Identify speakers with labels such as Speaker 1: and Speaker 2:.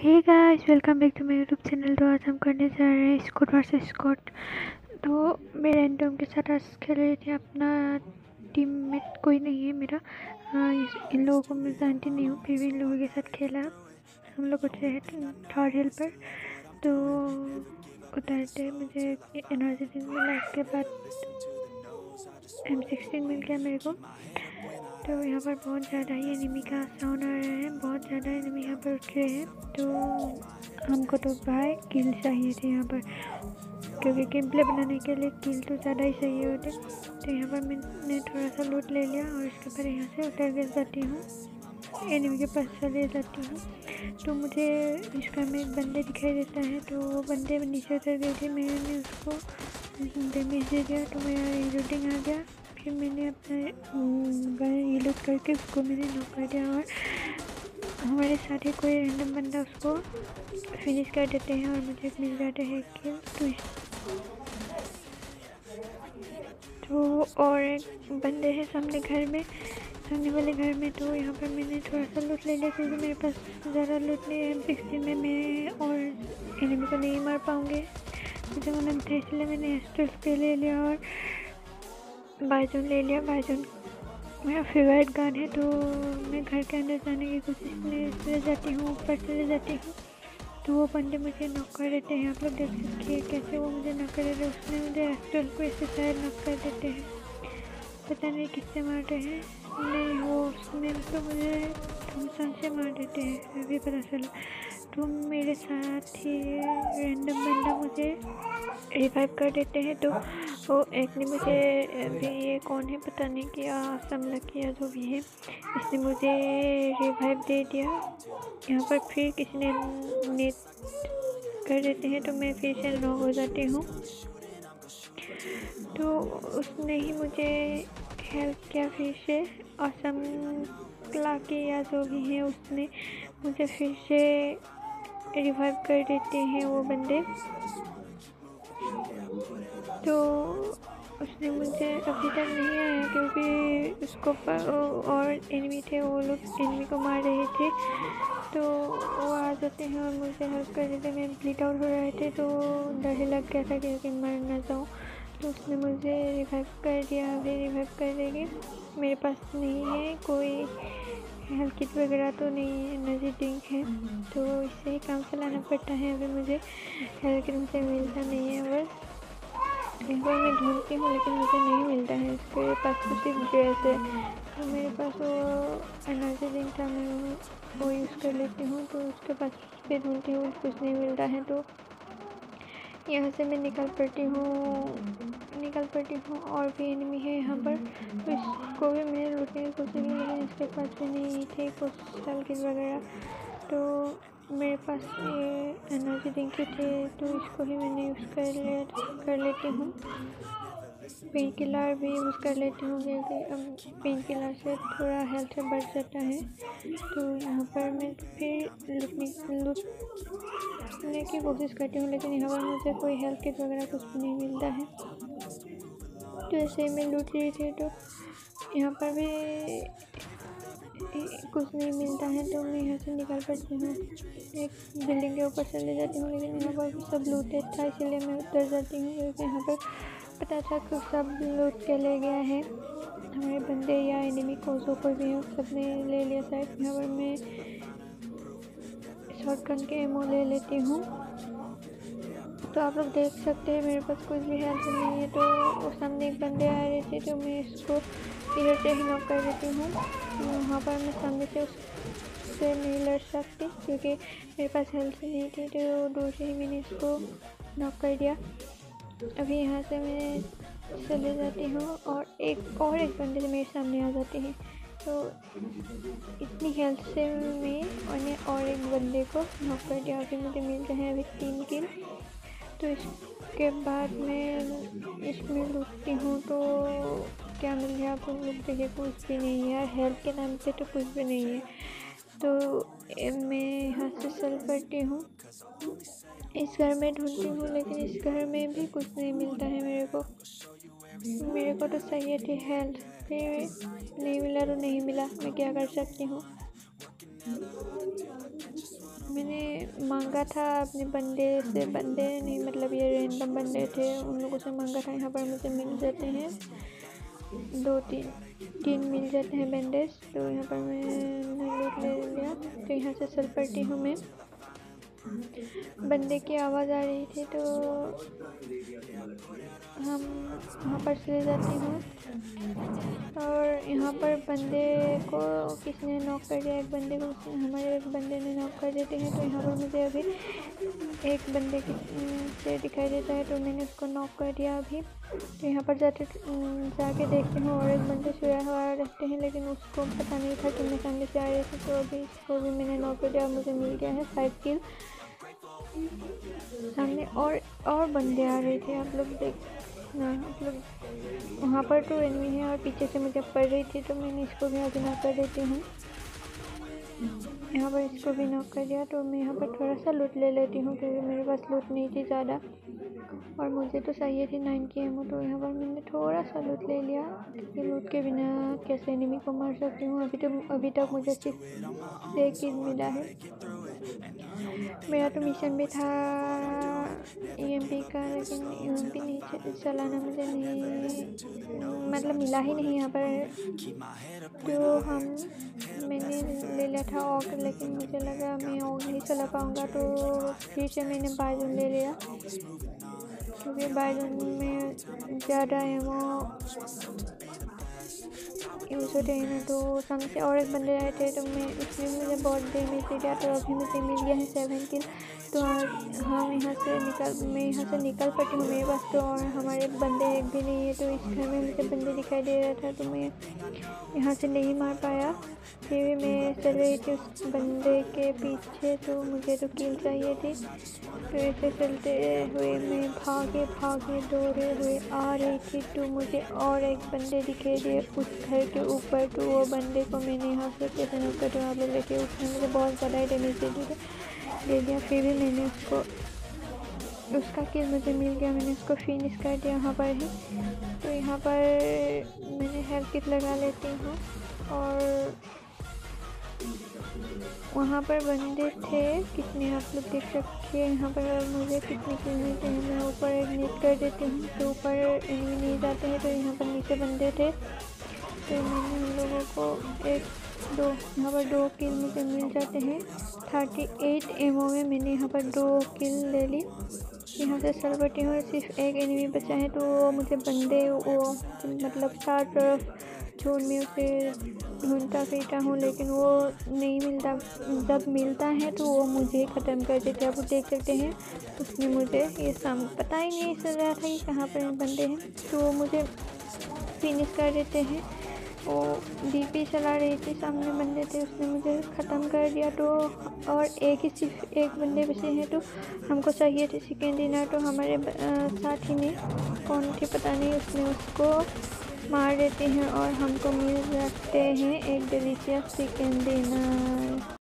Speaker 1: Hey guys, welcome back to my YouTube channel. तो आज हम करने जा रहे हैं स्कॉट वर्सेस स्कॉट। तो मैं रैंडम के साथ आज खेल रही थी। अपना टीममेट कोई नहीं है मेरा। इन लोगों को मैं जानती नहीं हूँ, फिर भी इन लोगों के साथ खेला। हम लोग उतरे हैं थर्ड हिल पर। तो उतरते मुझे एनर्जी ड्रिंक मिला, उसके बाद M16 मिल गया मेरे को। तो यहाँ पर बहुत ज़्यादा ही एनिमी का साउंड आ रहा है, बहुत ज़्यादा एनिमी यहाँ पर उठ रहे हैं। तो हमको तो भाई किल चाहिए थे यहाँ पर, क्योंकि गेम प्ले बनाने के लिए किल तो ज़्यादा ही चाहिए होते। तो यहाँ पर मैंने थोड़ा सा लूट ले लिया और इसके बाद यहाँ से उतर के जाती हूँ, एनिमी के पास चले जाती हूँ। तो मुझे इसका में एक बंदे दिखाई देता है, तो वो बंदे नीचे उतर गए थे। मैंने उसको डैमेज दे दिया, तो मेरा रीलोडिंग आ गया। फिर मैंने अपना गन रीलोड करके उसको मैंने नॉक कर दिया और हमारे साथ ही कोई रैंडम बंदा उसको फिनिश कर देते हैं और मुझे मिल जाता है किल। तो और एक बंदे हैं सामने घर में, सामने वाले घर में। तो यहाँ पर मैंने थोड़ा सा लूट ले लिया, क्योंकि मेरे पास ज़्यादा लूट नहीं है। M16 में मैं और एनिमी को नहीं मार पाऊँगे, मुझे मालूम था, इसलिए मैंने एस्ट्रल स्प्रे ले लिया और बाइजन ले लिया। बाइजन मेरा फेवरेट गन है। तो मैं घर के अंदर जाने की कोशिश में चले जाती हूँ, ऊपर चले जाती हूँ। तो वो बंदे मुझे नॉक कर देते हैं। आप लोग देख सकते हैं कैसे वो मुझे नॉक कर देते हैं। उसने मुझे एस्ट्रल को इससे शायद नॉक कर देते हैं, पता नहीं किससे मारते हैं। नहीं, वो उसने तो मुझे थॉमसन से मार देते हैं, अभी पता चला। तो मेरे साथ ही रैंडम बंदा मुझे रिवाइव कर देते हैं। तो वो एक ने मुझे, अभी ये कौन है पता नहीं, किया समलक किया जो भी है, इसने मुझे रिवाइव दे दिया। यहाँ पर फिर किसी ने नेट कर देते हैं, तो मैं फिर से नॉक हो जाती हूँ। तो उसने ही मुझे हेल्प किया फिर से, असम क्लाकी या जो भी है, उसने मुझे फिर से रिवाइव कर देते हैं वो बंदे। तो उसने मुझे अभी तक नहीं आया, क्योंकि उसको और एनिमी थे, वो लोग एनिमी को मार रहे थे। तो वो आ जाते हैं और मुझे हेल्प कर देते। मैं ब्लीड आउट हो रहे थे, तो डर ही लग गया था कि मर ना जाऊँ। तो उसने मुझे रिवाइव कर दिया, अभी रिवाइव कर देगी। मेरे पास नहीं है कोई हेल्थ किट वगैरह, तो नहीं है, एनर्जी ड्रिंक है, तो इससे ही काम चलाना पड़ता है। अभी मुझे हेल्थ किट मुझे मिलता नहीं है, बस एक बार मैं ढूंढती हूँ लेकिन मुझे नहीं मिलता है। इसके पास तो सिर्फ ड्रेस है, तो मेरे पास वो एनर्जी ड्रिंक था, मैं वो यूज़ कर लेती हूँ। तो उसके पास भी ढूंढती हूँ, कुछ नहीं मिलता है। तो यहाँ से मैं निकल पड़ती हूँ और भी एनिमी है यहाँ पर। तो इसको भी मैंने लूटने की कोशिश की, लेकिन इसके पास भी नहीं थे कुछ साल किट वगैरह। तो मेरे पास ये एनर्जी ड्रिंक थे, तो इसको ही मैंने यूज़ कर लेती हूँ। पेन किलर भी यूज़ कर लेती हूँ, क्योंकि पेन किलर से थोड़ा हेल्थ बढ़ जाता है। तो यहाँ पर मैं फिर लूटने की कोशिश करती हूँ, लेकिन यहाँ पर मुझे कोई हेल्थ किट वगैरह कुछ भी नहीं मिलता है। तो ऐसे ही मैं लूट रही थी, तो यहाँ पर भी कुछ नहीं मिलता है। तो मैं यहाँ से निकल पड़ती हूँ, एक बिल्डिंग के ऊपर चले जाती हूँ, लेकिन यहाँ पर सब लूटेड था, इसलिए मैं उतर जाती हूँ, क्योंकि यहाँ पर पता था कि सब लूट के ले गया है, हमारे बंदे या एनिमी को जो कोई भी है सब ने ले लिया शायद। यहाँ पर मैं शॉटगन के एमो ले लेती हूँ। तो आप लोग देख सकते हैं मेरे पास कुछ भी हेल्प नहीं है। तो वो सामने एक बंदे आ रहे थे, तो मैं इसको इधर से ही नॉक कर देती हूँ। वहाँ पर मैं सामने से उससे नहीं लड़ सकती, क्योंकि मेरे पास हेल्थ नहीं थी। तो दूर से ही मैंने इसको नॉक कर दिया। अभी यहाँ से मैं चले जाती हूँ और एक बंदे से मेरे सामने आ जाते हैं। तो इतनी हेल्थ से मैं और एक बंदे को नॉक कर दिया। अभी मुझे मिलते हैं अभी 3 किल। तो इसके बाद मैं इसमें लूटती हूँ, तो क्या मिल गया आप लोग देखिए, कुछ भी नहीं है यार, हेल्थ के नाम पे तो कुछ भी नहीं है। तो मैं यहाँ से चल पड़ती हूँ, इस घर में ढूंढती हूँ, लेकिन इस घर में भी कुछ नहीं मिलता है मेरे को तो चाहिए थी हेल्थ, फिर नहीं मिला तो नहीं मिला, मैं क्या कर सकती हूँ। मैंने मांगा था अपने बंदे से, बंदे नहीं मतलब ये रैंडम बंदे थे, उन लोगों से मांगा था। यहाँ पर मुझे मिल जाते हैं 2-3 मिल जाते हैं बैंडेज। तो यहाँ पर मैंने लूट ले लिया। तो यहाँ से चल पड़ती हूँ मैं। बंदे की आवाज़ आ रही थी तो हम वहाँ पर चले जाती हूँ। और यहाँ पर बंदे को किसने नॉक कर दिया, एक बंदे को हमारे एक बंदे ने नॉक कर देते हैं। तो यहाँ पर मुझे अभी एक बंदे से दिखाई देता है तो मैंने उसको नॉक कर दिया अभी। तो यहाँ पर जाके देखती हूँ और एक बंदे सोया हुआ रहते हैं, लेकिन उसको पता नहीं था कि मैं सामने से आ रही थी। तो अभी इसको भी मैंने नॉक कर दिया। मुझे मिल गया है 5 किल। सामने और बंदे आ रहे थे, आप लोग देखना। आप लोग वहाँ पर तो एनिमी है और पीछे से मुझे पड़ रही थी, तो मैंने इसको भी अभी नॉक कर देती हूँ। यहाँ पर इसको भी नॉक कर दिया। तो मैं यहाँ पर थोड़ा सा लूट ले लेती हूँ क्योंकि मेरे पास लूट नहीं थी ज़्यादा और मुझे तो चाहिए थी 9 की एमो। तो यहाँ पर मैंने थोड़ा सा लूट ले लिया क्योंकि लूट के बिना कैसे एनिमी को मार सकती हूँ। अभी तक मुझे सिर्फ 1 किल मिला है। मेरा तो मिशन भी था EMP का, लेकिन EMP नहीं चलाना मुझे नहीं मतलब मिला ही नहीं यहाँ पर। तो मैंने ले लिया था ऑग, लेकिन मुझे लगा मैं ऑग नहीं चला पाऊँगा, तो फिर से मैंने बाइजन ले लिया क्योंकि बाइजन में ज़्यादा एमो यूज़ होते हैं ना। तो सामने से और एक बंदे आए थे तो उसने मुझे बहुत डैमेज दे दिया। तो अभी मुझे मिल गया है 7 किल। तो मैं यहाँ से निकल पड़ी हूँ। मेरे पास तो और हमारे बंदे एक भी नहीं है। तो इस घर में मुझे बंदे दिखाई दे रहा था तो मैं यहाँ से नहीं मार पाया। फिर भी मैं चल रही थी उस बंदे के पीछे, तो मुझे तो किल चाहिए थी। तो ऐसे चलते हुए मैं भागे दौड़े हुए आ रही थी। तो मुझे और एक बंदे दिखे दिए उस घर के ऊपर। तो वो बंदे को मैंने यहाँ से कैसे नॉक कर दिया। आप लोग देखिए उसने मुझे बहुत ज़्यादा डैमेज दे दिया। फिर भी मैंने उसका किल मुझे मिल गया। मैंने उसको फिनिश कर दिया यहाँ पर ही। तो यहाँ पर मैंने हेल्थ किट लगा लेती हूँ और वहाँ पर बंदे थे कितने, आप लोग देख सकते हैं। यहाँ पर मुझे कितने किल मिलते हैं। मैं ऊपर एक नेट कर देती हूँ तो ऊपर एनिमी नहीं जाते हैं। तो यहाँ पर नीचे बंदे थे तो मैंने उन लोगों को यहाँ पर 2 किल मुझे मिल जाते हैं। 38 एमओ में मैंने यहाँ पर 2 किल ले ली। यहाँ से चल पड़ती हूँ। सिर्फ एक एनिमी बचा है तो वो मुझे बंदे वो मतलब 4 तरफ जोन में उसे ढूंढता फिरता हूँ, लेकिन वो नहीं मिलता। जब मिलता है तो वो मुझे ख़त्म कर देते हैं। आप देख सकते हैं उसने मुझे ये पता ही नहीं चल रहा था कि कहाँ पर बंदे हैं, तो वो मुझे फिनिश कर देते हैं। वो डीपी चला रही थी, सामने बंदे थे, उसने मुझे ख़त्म कर दिया। तो और सिर्फ एक बंदे बचे हैं। तो हमको चाहिए थे चिकन डिनर। तो हमारे साथी ने कौन थे पता नहीं, उसने उसको मार देते हैं और हमको मिल जाते हैं एक डिलीशियस चिकन डिनर।